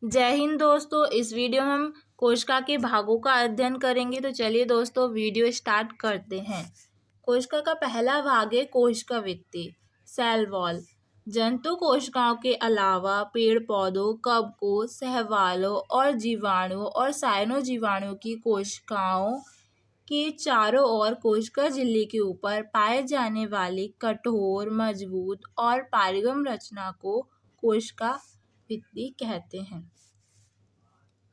जय हिंद दोस्तों। इस वीडियो में हम कोशिका के भागों का अध्ययन करेंगे। तो चलिए दोस्तों वीडियो स्टार्ट करते हैं। कोशिका का पहला भाग है कोशिका भित्ति, सेल वॉल। जंतु कोशिकाओं के अलावा पेड़ पौधों, कवकों, शैवालों और जीवाणुओं और साइनो जीवाणुओं की कोशिकाओं के चारों ओर कोशिका झिल्ली के ऊपर पाए जाने वाली कठोर, मजबूत और पारगम रचना को कोशिका भित्ति कहते हैं।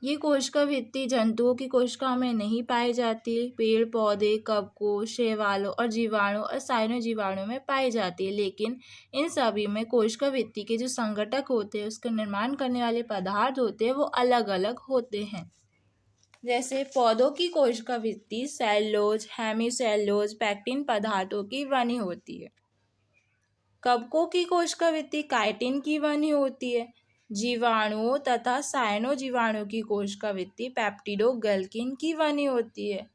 ये कोशिका भित्ति जंतुओं की कोशिकाओं में नहीं पाई जाती। पेड़ पौधे, कवकों, शैवालों और जीवाणु और साइनो जीवाणु में पाई जाती है, लेकिन इन सभी में कोशिका भित्ति के जो संघटक होते हैं, उसका निर्माण करने वाले पदार्थ होते हैं, वो अलग अलग होते हैं। जैसे पौधों की कोशिका भित्ति सेल्यूलोज, हेमीसेल्यूलोज, पैक्टिन पदार्थों की बनी होती है। कवकों की कोशिका भित्ति काइटिन की बनी होती है। जीवाणुओं तथा साइनो जीवाणु की कोशिका भित्ति पेप्टिडोग्लाइकिन की बनी होती है।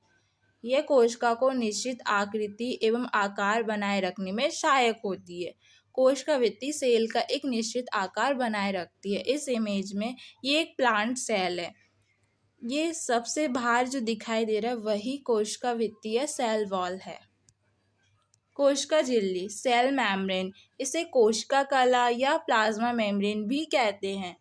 यह कोशिका को निश्चित आकृति एवं आकार बनाए रखने में सहायक होती है। कोशिका भित्ति सेल का एक निश्चित आकार बनाए रखती है। इस इमेज में ये एक प्लांट सेल है। ये सबसे बाहर जो दिखाई दे रहा है वही कोशिका भित्ति है, सेल वॉल है। कोशिका झिल्ली, सेल मेम्ब्रेन, इसे कोशिका कला या प्लाज्मा मेम्ब्रेन भी कहते हैं।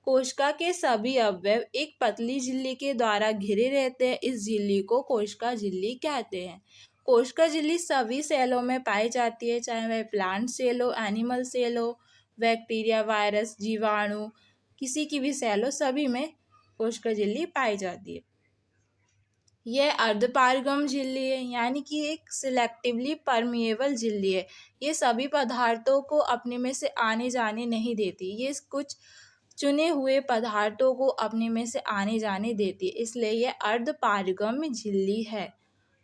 कोशिका के सभी अवयव एक पतली झिल्ली के द्वारा घिरे रहते हैं। इस झिल्ली को कोशिका झिल्ली कहते हैं। कोशिका झिल्ली सभी सेलों में पाई जाती है, चाहे वह प्लांट सेल हो, एनिमल सेल हो, बैक्टीरिया, वायरस, जीवाणु, किसी की भी सेल हो, सभी में कोशिका झिल्ली पाई जाती है। यह अर्धपारगम झिल्ली है, यानी कि एक सिलेक्टिवली परमिएबल झिल्ली है। ये सभी पदार्थों को अपने में से आने जाने नहीं देती। ये कुछ चुने हुए पदार्थों को अपने में से आने जाने देती है, इसलिए यह अर्धपारगम झिल्ली है।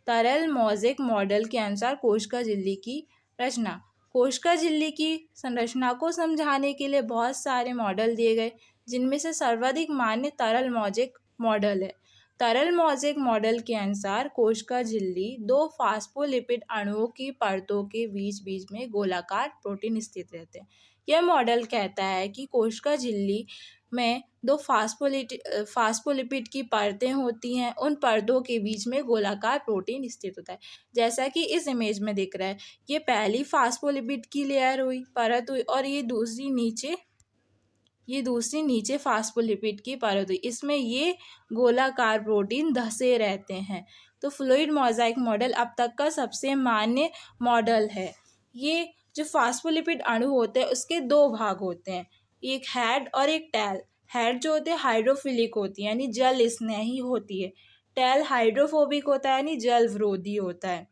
तरल मोज़ेक मॉडल के अनुसार कोशिका झिल्ली की रचना। कोशिका झिल्ली की संरचना को समझाने के लिए बहुत सारे मॉडल दिए गए, जिनमें से सर्वाधिक मान्य तरल मोज़ेक मॉडल है। तरल मोज़ेक मॉडल के अनुसार कोशिका झिल्ली दो फास्फोलिपिड अणुओं की परतों के बीच बीच में गोलाकार प्रोटीन स्थित रहते हैं। यह मॉडल कहता है कि कोशिका झिल्ली में दो फास्फोलिपिड की परतें होती हैं। उन परतों के बीच में गोलाकार प्रोटीन स्थित होता है, जैसा कि इस इमेज में दिख रहा है। ये पहली फास्फोलिपिड की लेयर हुई, परत हुई, और ये दूसरी नीचे फास्फोलिपिड की परत हुई। इसमें ये गोलाकार प्रोटीन धसे रहते हैं। तो फ्लूइड मोज़ेक मॉडल अब तक का सबसे मान्य मॉडल है। ये जो फास्फोलिपिड अणु होते हैं उसके दो भाग होते हैं, एक हेड और एक टेल। हेड जो होते हैं हाइड्रोफिलिक होती है, यानी जल स्नेही होती है। टेल हाइड्रोफोबिक होता है, यानी जल विरोधी होता है।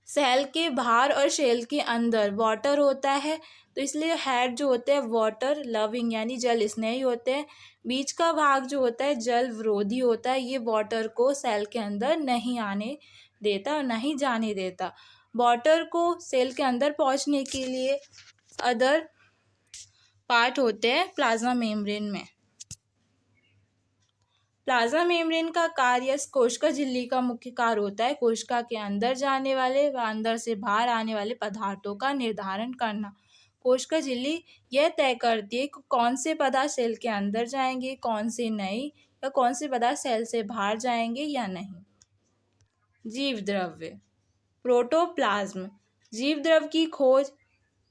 सेल के बाहर और सेल के अंदर वाटर होता है, तो इसलिए हेड जो होते हैं वाटर लविंग यानी जल स्नेही होते हैं। बीच का भाग जो होता है जल विरोधी होता है। ये वाटर को सेल के अंदर नहीं आने देता और नहीं जाने देता। वाटर को सेल के अंदर पहुंचने के लिए अदर पार्ट होते हैं प्लाज्मा मेम्ब्रेन में। प्लाज्मा मेम्ब्रेन का कार्य कोशिका झिल्ली का मुख्य कार्य होता है कोशिका के अंदर जाने वाले व अंदर से बाहर आने वाले पदार्थों का निर्धारण करना। कोशिका झिल्ली यह तय करती है कि कौन से पदार्थ सेल के अंदर जाएंगे, कौन से नहीं, या कौन से पदार्थ सेल से बाहर जाएंगे या नहीं। जीव द्रव्य, प्रोटोप्लाज्म। जीव द्रव्य की खोज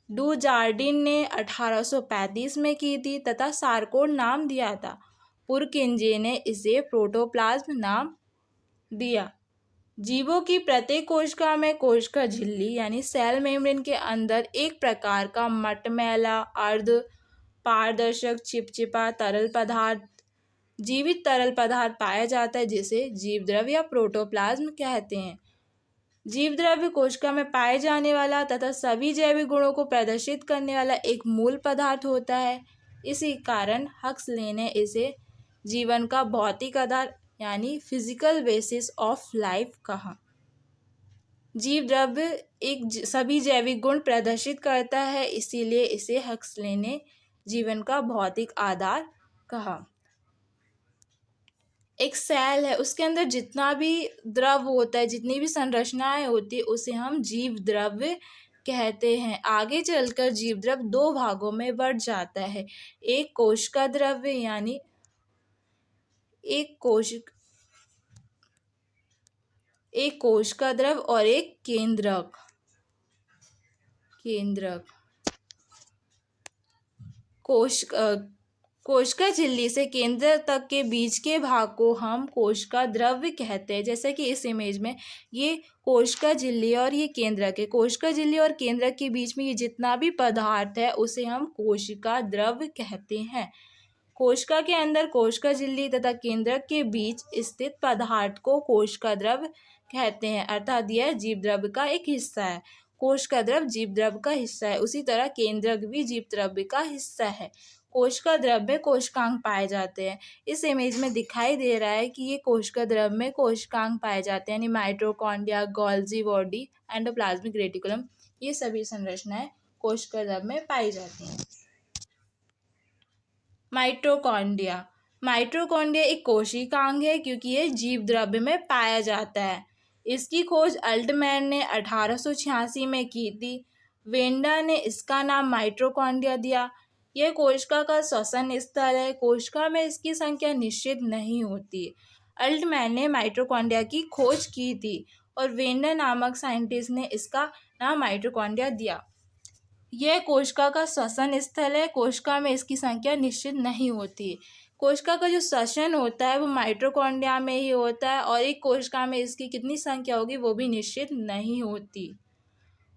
डू जार्डिन ने 1835 में की थी तथा सारकोड नाम दिया था। पुरकिंजे ने इसे प्रोटोप्लाज्म नाम दिया। जीवों की प्रत्येक कोशिका में कोशिका झिल्ली यानी सेल मेम्ब्रेन के अंदर एक प्रकार का मटमैला अर्ध पारदर्शक चिपचिपा तरल पदार्थ, जीवित तरल पदार्थ पाया जाता है, जिसे जीव द्रव्य या प्रोटोप्लाज्म कहते हैं। जीव द्रव्य कोशिका में पाए जाने वाला तथा सभी जैविक गुणों को प्रदर्शित करने वाला एक मूल पदार्थ होता है। इसी कारण हक्सले ने इसे जीवन का भौतिक आधार यानी फिजिकल बेसिस ऑफ लाइफ कहा। जीव द्रव्य सभी जैविक गुण प्रदर्शित करता है, इसीलिए इसे हक्सले ने जीवन का भौतिक आधार कहा। एक सेल है, उसके अंदर जितना भी द्रव होता है, जितनी भी संरचनाएं होती है, उसे हम जीव द्रव्य कहते हैं। आगे चलकर जीवद्रव्य दो भागों में बढ़ जाता है, एक कोशिका द्रव्य यानी एक कोशिका द्रव्य और एक केंद्रक। कोशिका झिल्ली से केंद्र तक के बीच के भाग को हम कोशिका द्रव्य कहते हैं। जैसे कि इस इमेज में ये कोशिका झिल्ली और ये केंद्रक है। कोशिका झिल्ली और केंद्रक के बीच में ये जितना भी पदार्थ है उसे हम कोशिका द्रव्य कहते हैं। कोशिका के अंदर कोशिका झिल्ली तथा केंद्रक के बीच स्थित पदार्थ को कोशिका द्रव्य कहते हैं, अर्थात यह जीवद्रव्य का एक हिस्सा है। कोशिका द्रव्य जीवद्रव्य का हिस्सा है, उसी तरह केंद्रक भी जीवद्रव्य का हिस्सा है। कोशिका द्रव्य में कोशिकांग पाए जाते हैं। इस इमेज में दिखाई दे रहा है कि ये कोशिका द्रव्य में कोशिकांग पाए जाते हैं, यानी mitochondria, Golgi body, endoplasmic reticulum, ये सभी संरचनाएं कोशिका द्रव्य में पाई जाती हैं। माइटोकॉन्ड्रिया एक कोशिकांग है क्योंकि ये जीव द्रव्य में पाया जाता है। इसकी खोज अल्टमैन ने 1886 में की थी। वेंडा ने इसका नाम माइटोकॉन्ड्रिया दिया। यह कोशिका का श्वसन स्थल है। कोशिका में इसकी संख्या निश्चित नहीं होती। अल्टमैन ने माइटोकॉन्ड्रिया की खोज की थी और वेंडा नामक साइंटिस्ट ने इसका नाम माइटोकॉन्ड्रिया दिया। यह कोशिका का श्वसन स्थल है। कोशिका में इसकी संख्या निश्चित नहीं होती। कोशिका का जो श्वसन होता है वो माइटोकॉन्ड्रिया में ही होता है और एक कोशिका में इसकी कितनी संख्या होगी वो भी निश्चित नहीं होती।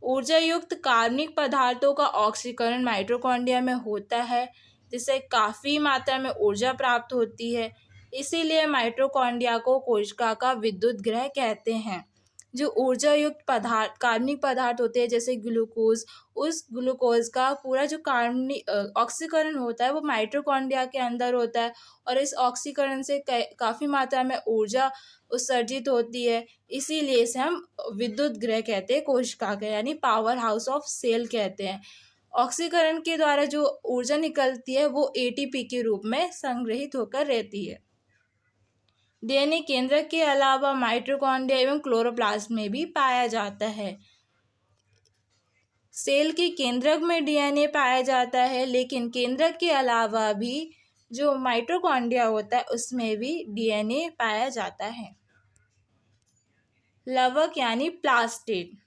ऊर्जा युक्त कार्बनिक पदार्थों का ऑक्सीकरण माइटोकॉन्ड्रिया में होता है, जिससे काफ़ी मात्रा में ऊर्जा प्राप्त होती है। इसीलिए माइटोकॉन्ड्रिया को कोशिका का विद्युत गृह कहते हैं। जो ऊर्जा युक्त पदार्थ कार्बनिक पदार्थ होते हैं जैसे ग्लूकोज, उस ग्लूकोज का पूरा जो कार्बनिक ऑक्सीकरण होता है वो माइटोकॉन्ड्रिया के अंदर होता है और इस ऑक्सीकरण से काफ़ी मात्रा में ऊर्जा उत्सर्जित होती है। इसीलिए इसे हम विद्युत गृह कहते हैं कोशिका का, यानी पावर हाउस ऑफ सेल कहते हैं। ऑक्सीकरण के द्वारा जो ऊर्जा निकलती है वो एटीपी के रूप में संग्रहित होकर रहती है। डीएनए केंद्रक के अलावा माइटोकॉन्ड्रिया एवं क्लोरोप्लास्ट में भी पाया जाता है। सेल के केंद्रक में डीएनए पाया जाता है, लेकिन केंद्रक के अलावा भी जो माइटोकॉन्ड्रिया होता है उसमें भी डीएनए पाया जाता है। लवक यानी प्लास्टिड,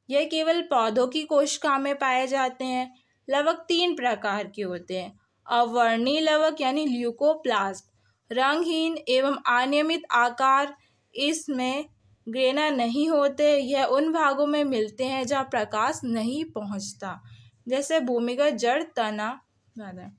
यह केवल पौधों की कोशिका में पाए जाते हैं। लवक 3 प्रकार के होते हैं। अवर्णी लवक यानी ल्यूकोप्लास्ट, रंगहीन एवं अनियमित आकार, इसमें ग्रेना नहीं होते। यह उन भागों में मिलते हैं जहाँ प्रकाश नहीं पहुँचता, जैसे भूमिगत जड़, तना आदि।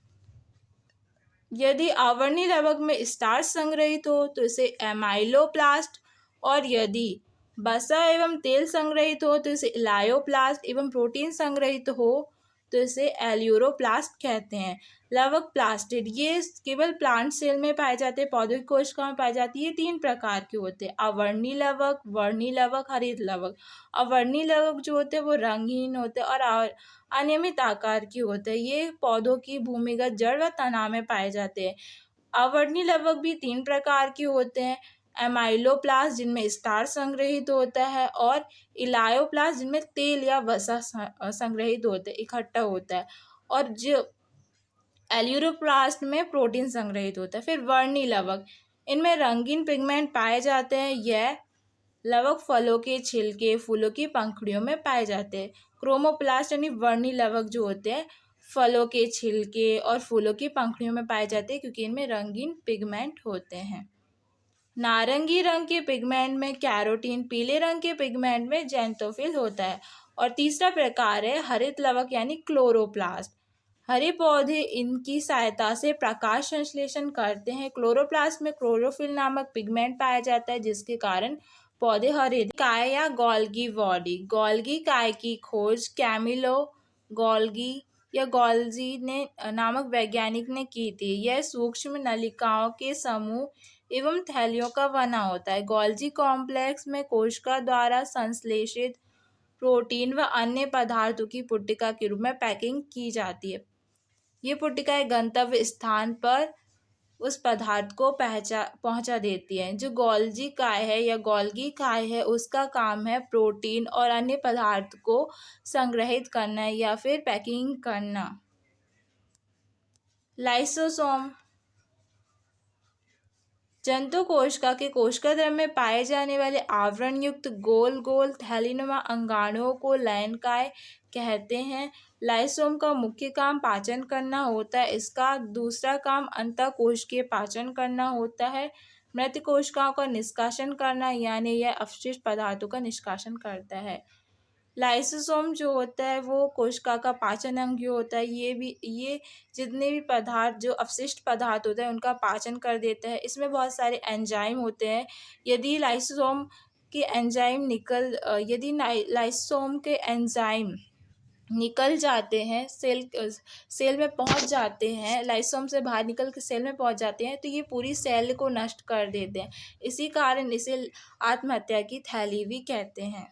यदि अवर्णी लवक में स्टार्च संग्रहित हो तो इसे एमाइलोप्लास्ट, और यदि वसा एवं तेल संग्रहित हो तो इसे इलायोप्लास्ट, एवं प्रोटीन संग्रहित हो तो इसे एल्यूरोप्लास्ट कहते हैं। लवक प्लास्टिड ये केवल प्लांट सेल में पाए जाते हैं, पौधों की कोशिका में पाए जाती है। 3 प्रकार के होते हैं, अवर्णी लवक, वर्णी लवक, हरित लवक। अवर्णी लवक जो होते हैं वो रंगहीन होते हैं और अनियमित आकार के होते हैं। ये पौधों की भूमिगत जड़ व तना में पाए जाते हैं। अवर्णी लवक भी 3 प्रकार के होते हैं, एमाइलोप्लास्ट जिनमें स्टार्च संग्रहित होता है और इलायोप्लास्ट जिनमें तेल या वसा संग्रहित होते हैं, इकट्ठा होता है, और जो एल्यूरोप्लास्ट में प्रोटीन संग्रहित होता है। फिर वर्णी लवक, इनमें रंगीन पिगमेंट पाए जाते हैं। यह लवक फलों के छिलके, फूलों की पंखुड़ियों में पाए जाते हैं। क्रोमोप्लास्ट यानी वर्णी लवक जो होते हैं फलों के छिलके और फूलों की पंखुड़ियों में पाए जाते हैं क्योंकि इनमें रंगीन पिगमेंट होते हैं। नारंगी रंग के पिगमेंट में कैरोटीन, पीले रंग के पिगमेंट में जेंथोफिल होता है। और तीसरा प्रकार है हरित लवक यानी क्लोरोप्लास्ट। हरे पौधे इनकी सहायता से प्रकाश संश्लेषण करते हैं। क्लोरोप्लास्ट में क्लोरोफिल नामक पिगमेंट पाया जाता है जिसके कारण पौधे हरे। काय या गोल्गी बॉडी, गोल्गी काय की खोज कैमिलो गोल्गी या गोल्जी ने नामक वैज्ञानिक ने की थी। यह सूक्ष्म नलिकाओं के समूह एवं थैलियों का बना होता है। गोल्जी कॉम्प्लेक्स में कोशिका द्वारा संश्लेषित प्रोटीन व अन्य पदार्थों की पुट्टिका के रूप में पैकिंग की जाती है। ये पुट्टिकाएं गंतव्य स्थान पर उस पदार्थ को पहुंचा देती है। जो गोल्जी काय है या गोल्गी काय है, उसका काम है प्रोटीन और अन्य पदार्थ को संग्रहित करना या फिर पैकिंग करना। लाइसोसोम जंतु कोशिका के कोशिका द्रव्य में पाए जाने वाले आवरण युक्त गोल गोल थैलीनुमा अंगाणुओं को लयनकाय कहते हैं। लाइसोम का मुख्य काम पाचन करना होता है। इसका दूसरा काम अंतःकोशिकीय पाचन करना होता है। मृत कोशिकाओं का निष्कासन करना, यानी यह अपशिष्ट पदार्थों का निष्कासन करता है। लाइसोसोम जो होता है वो कोशिका का पाचन अंग जो होता है, ये जितने भी पदार्थ जो अपशिष्ट पदार्थ होते हैं उनका पाचन कर देता है। इसमें बहुत सारे एंजाइम होते हैं। यदि लाइसोसोम के एंजाइम निकल जाते हैं, सेल में पहुंच जाते हैं, लाइसोसोम से बाहर निकल के सेल में पहुंच जाते हैं, तो ये पूरी सेल को नष्ट कर देते हैं। इसी कारण इसे आत्महत्या की थैली भी कहते हैं।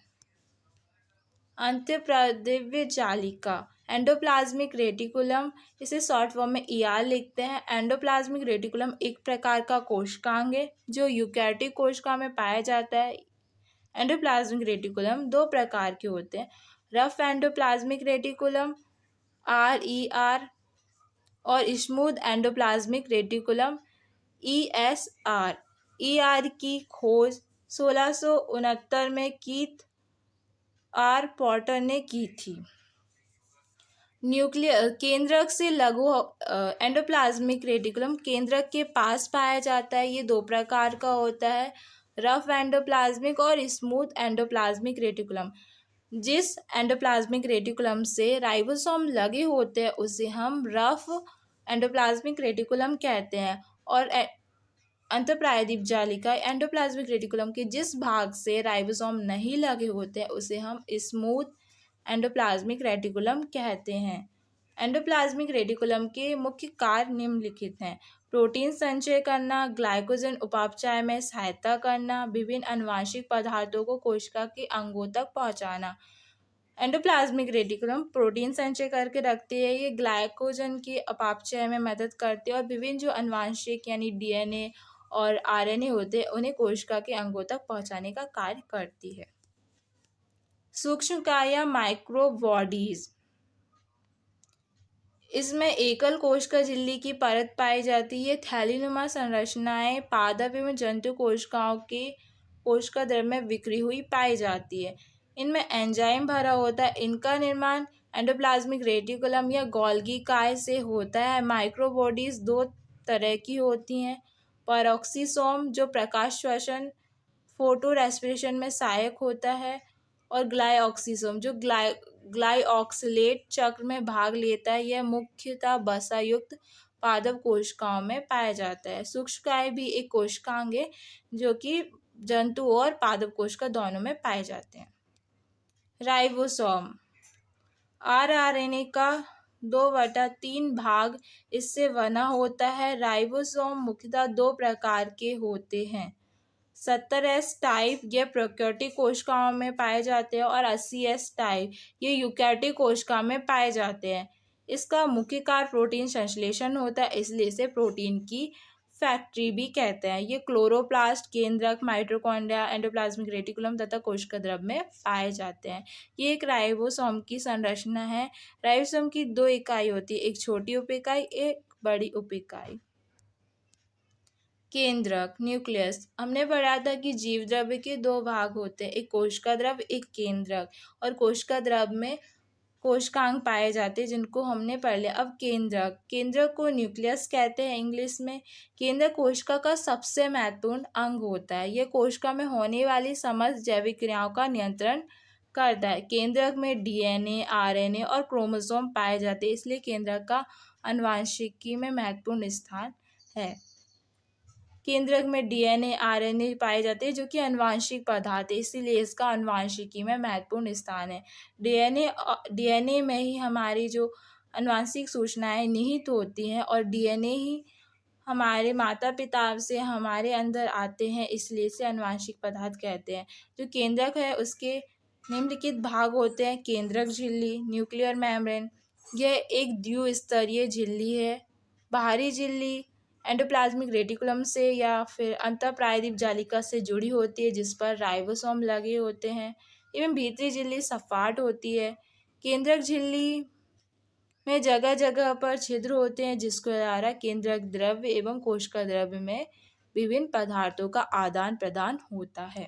अंतःप्रादिव्य जालिका एंडोप्लाज्मिक रेटिकुलम, इसे शॉर्ट फॉर्म में ER लिखते हैं। एंडोप्लाज्मिक रेटिकुलम एक प्रकार का कोशिकांग है जो यूकैरियोटिक कोशिका में पाया जाता है। एंडोप्लाज्मिक रेटिकुलम दो प्रकार के होते हैं, रफ एंडोप्लाज्मिक रेटिकुलम RER और smooth endoplasmic reticulum ESR। ER की खोज 1669 में कीथ R पॉटर ने की थी। केंद्रक से लघु एंडोप्लाज्मिक रेटिकुलम केंद्रक के पास पाया जाता है। ये दो प्रकार का होता है, रफ एंडोप्लाज्मिक और स्मूथ एंडोप्लाज्मिक रेटिकुलम। जिस एंडोप्लाज्मिक रेटिकुलम से राइबोसोम लगे होते हैं उसे हम रफ एंडोप्लाज्मिक रेटिकुलम कहते हैं, और अंतःप्रादिप जालिका एंडोप्लाज्मिक रेटिकुलम के जिस भाग से राइबोसोम नहीं लगे होते हैं उसे हम स्मूथ एंडोप्लाज्मिक रेटिकुलम कहते हैं। एंडोप्लाज्मिक रेटिकुलम के मुख्य कार्य निम्नलिखित हैं: प्रोटीन संचय करना, ग्लाइकोजन उपापचय में सहायता करना, विभिन्न अनुवांशिक पदार्थों को कोशिका के अंगों तक पहुंचाना। एंडोप्लाज्मिक रेटिकुलम प्रोटीन संचय करके रखते हैं, ये ग्लाइकोजन के उपापचय में मदद करते हैं, और विभिन्न जो अनुवांशिक यानी DNA और RNA होते हैं उन्हें कोशिका के अंगों तक पहुंचाने का कार्य करती है। सूक्ष्मकाय या माइक्रो बॉडीज, इसमें एकल कोशिका झिल्ली की परत पाई जाती है। थैलीनुमा संरचनाएं पादप एवं जंतु कोशिकाओं के कोशिका द्रव्य में बिखरी हुई पाई जाती है। इनमें एंजाइम भरा होता है। इनका निर्माण एंडोप्लाज्मिक रेटिकुलम या गोल्गी काय से होता है। माइक्रोबॉडीज दो तरह की होती हैं, पेरोक्सिसोम जो प्रकाश श्वसन फोटो रेस्पिरेशन में सहायक होता है, और ग्लाइऑक्सिसोम जो ग्लाइऑक्सिलेट चक्र में भाग लेता है। यह मुख्यतः वसा युक्त पादप कोशिकाओं में पाया जाता है। सूक्ष्मकाय भी एक कोशिकांग है जो कि जंतु और पादप कोशिका दोनों में पाए जाते हैं। राइबोसोम RNA का 2/3 भाग इससे बना होता है। राइबोसोम मुख्यतः दो प्रकार के होते हैं, 70S टाइप ये प्रोकैरियोटिक कोशिकाओं में पाए जाते हैं, और 80S टाइप ये यूकैरियोटिक कोशिका में पाए जाते हैं। इसका मुख्य कार्य प्रोटीन संश्लेषण होता है, इसलिए इसे प्रोटीन की फैक्ट्री भी कहते हैं। ये क्लोरोप्लास्ट, केंद्रक, माइटोकॉन्ड्रिया, एंडोप्लाज्मिक रेटिकुलम तथा कोशिका द्रव्य में पाए जाते हैं। ये एक राइबोसोम की संरचना है। राइबोसोम की दो इकाई होती है, एक छोटी उप-इकाई, एक बड़ी उप-इकाई। केंद्रक न्यूक्लियस, हमने पढ़ा था कि जीव द्रव्य के दो भाग होते हैं, एक कोशिका द्रव्य, एक केंद्रक, और कोशिका द्रव्य में कोशिकांग पाए जाते हैं जिनको हमने पढ़ लिया। अब केंद्रक को न्यूक्लियस कहते हैं इंग्लिश में। केंद्रक कोशिका का सबसे महत्वपूर्ण अंग होता है। यह कोशिका में होने वाली समस्त जैविक क्रियाओं का नियंत्रण करता है। केंद्रक में DNA, RNA और क्रोमोसोम पाए जाते हैं, इसलिए केंद्रक का आनुवंशिकी में महत्वपूर्ण स्थान है। केंद्रक में DNA, RNA पाए जाते हैं जो कि आनुवंशिक पदार्थ है, इसीलिए इसका आनुवंशिकी में महत्वपूर्ण स्थान है। DNA में ही हमारी जो आनुवंशिक सूचनाएं निहित होती हैं, और DNA ही हमारे माता पिता से हमारे अंदर आते हैं, इसलिए इसे आनुवंशिक पदार्थ कहते हैं। जो केंद्रक है उसके निम्नलिखित भाग होते हैं: केंद्रक झिल्ली, न्यूक्लियर मेम्ब्रेन, यह एक द्विस्तरीय झिल्ली है। बाहरी झिल्ली एंडोप्लाज्मिक रेटिकुलम से या फिर अंतःप्रायदीप जालिका से जुड़ी होती है, जिस पर राइबोसोम लगे होते हैं। एवं भीतरी झिल्ली सपाट होती है। केंद्रक झिल्ली में जगह जगह पर छिद्र होते हैं, जिसके द्वारा केंद्रक द्रव्य एवं कोशिका द्रव्य में विभिन्न पदार्थों का आदान प्रदान होता है।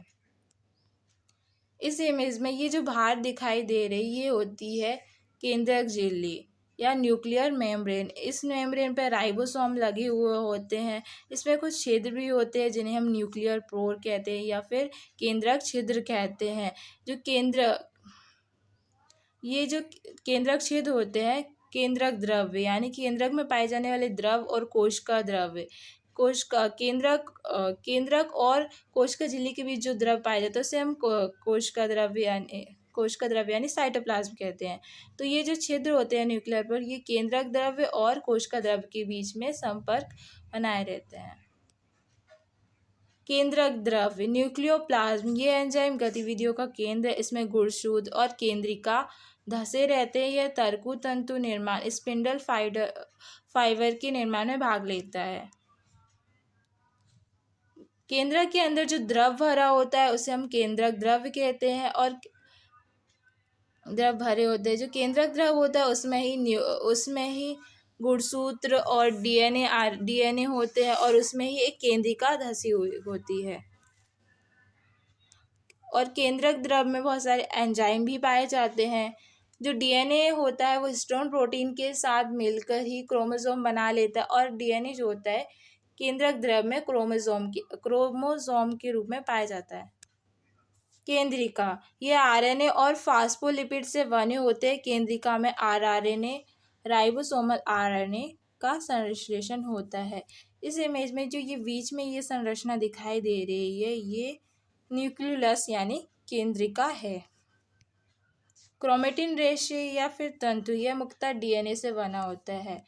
इस इमेज में ये जो बाहर दिखाई दे रही ये होती है केंद्रक झिल्ली या न्यूक्लियर मेम्ब्रेन। इस मेम्ब्रेन पर राइबोसोम लगे हुए होते हैं। इसमें कुछ छिद्र भी होते हैं जिन्हें हम न्यूक्लियर पोर कहते हैं या फिर केंद्रक छिद्र कहते हैं। ये जो केंद्रक छिद्र होते हैं केंद्रक द्रव्य यानी केंद्रक में पाए जाने वाले द्रव और कोशिका द्रव्य, कोशिका केंद्रक और कोशिका झिल्ली के बीच जो द्रव पाया जाता है उसे हम कोशिका द्रव्य यानी साइटोप्लाज्म कहते हैं। तो ये जो छिद्र होते हैं न्यूक्लियर पर, ये केंद्रक द्रव्य और कोशिका द्रव्य के बीच में संपर्क बनाए रहते हैं। केंद्रक द्रव्य न्यूक्लियोप्लाज्म, ये एंजाइम गतिविधियों का केंद्र है। इसमें गुणसूत्र और केंद्रिका धसे रहते हैं। यह तर्कु तंतु निर्माण स्पिंडल फाइबर के निर्माण में भाग लेता है। केंद्रक के अंदर जो द्रव भरा होता है उसे हम केंद्रक द्रव्य कहते हैं। और द्रव भरे होते हैं, जो केंद्रक द्रव होता है उसमें ही गुणसूत्र और डीएनए होते हैं और उसमें ही एक केंद्रिका धसी हुई होती है। और केंद्रक द्रव में बहुत सारे एंजाइम भी पाए जाते हैं। जो डीएनए होता है वो हिस्टोन प्रोटीन के साथ मिलकर ही क्रोमोसोम बना लेता है और डीएनए जो होता है केंद्रक द्रव में क्रोमोसोम के रूप में पाया जाता है। केंद्रिका, ये आरएनए और फास्फोलिपिड से बने होते हैं। केंद्रिका में आरआरएनए राइबोसोमल आरएनए का संश्लेषण होता है। इस इमेज में जो ये बीच में ये संरचना दिखाई दे रही है ये न्यूक्लियस यानी केंद्रिका है। क्रोमेटिन रेशे या फिर तंतु यह मुख्यतः डीएनए से बना होता है।